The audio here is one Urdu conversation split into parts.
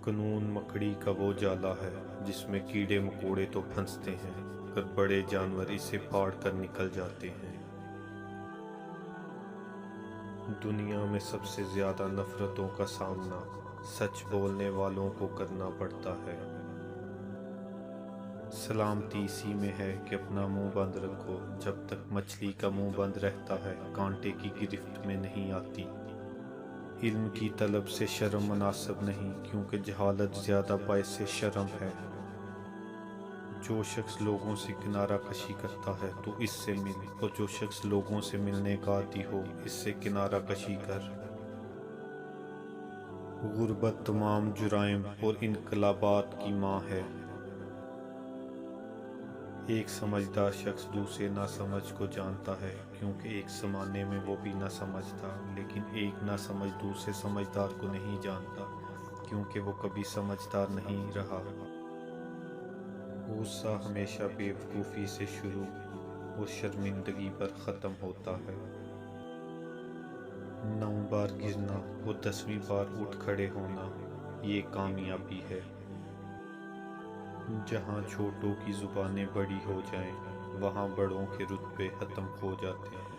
قانون مکڑی کا وہ جالا ہے جس میں کیڑے مکوڑے تو پھنستے ہیں مگر بڑے جانور اسے پھاڑ کر نکل جاتے ہیں۔ دنیا میں سب سے زیادہ نفرتوں کا سامنا سچ بولنے والوں کو کرنا پڑتا ہے۔ سلامتی اسی میں ہے کہ اپنا منہ بند رکھو، جب تک مچھلی کا منہ بند رہتا ہے کانٹے کی گرفت میں نہیں آتی۔ علم کی طلب سے شرم مناسب نہیں، کیونکہ جہالت زیادہ باعث شرم ہے۔ جو شخص لوگوں سے کنارہ کشی کرتا ہے تو اس سے مل، اور جو شخص لوگوں سے ملنے کا عادی ہو اس سے کنارہ کشی کر۔ غربت تمام جرائم اور انقلابات کی ماں ہے۔ ایک سمجھدار شخص دوسرے ناسمجھ کو جانتا ہے، کیونکہ ایک زمانے میں وہ بھی نہ سمجھ تھا، لیکن ایک ناسمجھ دوسرے سمجھدار کو نہیں جانتا، کیونکہ وہ کبھی سمجھدار نہیں رہا۔ غصہ ہمیشہ بے وقوفی سے شروع اور شرمندگی پر ختم ہوتا ہے۔ 9 بار گرنا اور 10ویں بار اٹھ کھڑے ہونا، یہ کامیابی ہے۔ جہاں چھوٹوں کی زبانیں بڑی ہو جائیں وہاں بڑوں کے رتبے ختم ہو جاتے ہیں۔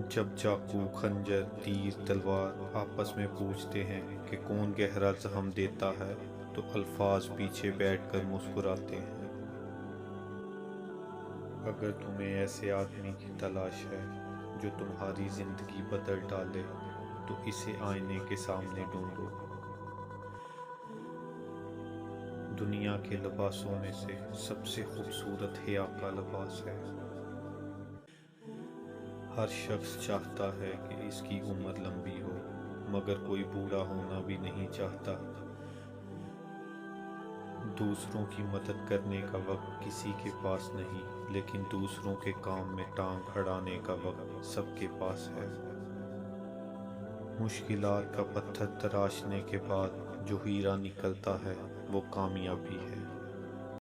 جب چاقو، خنجر، تیر، تلوار آپس میں پوچھتے ہیں کہ کون گہرا زخم دیتا ہے تو الفاظ پیچھے بیٹھ کر مسکراتے ہیں۔ اگر تمہیں ایسے آدمی کی تلاش ہے جو تمہاری زندگی بدل ڈالے تو اسے آئینے کے سامنے ڈھونڈو۔ دنیا کے لباسوں میں سے سب سے خوبصورت حیا کا لباس ہے۔ ہر شخص چاہتا ہے کہ اس کی عمر لمبی ہو، مگر کوئی بوڑھا ہونا بھی نہیں چاہتا۔ دوسروں کی مدد کرنے کا وقت کسی کے پاس نہیں، لیکن دوسروں کے کام میں ٹانگ اڑانے کا وقت سب کے پاس ہے۔ مشکلات کا پتھر تراشنے کے بعد جو ہیرا نکلتا ہے وہ کامیابی ہے۔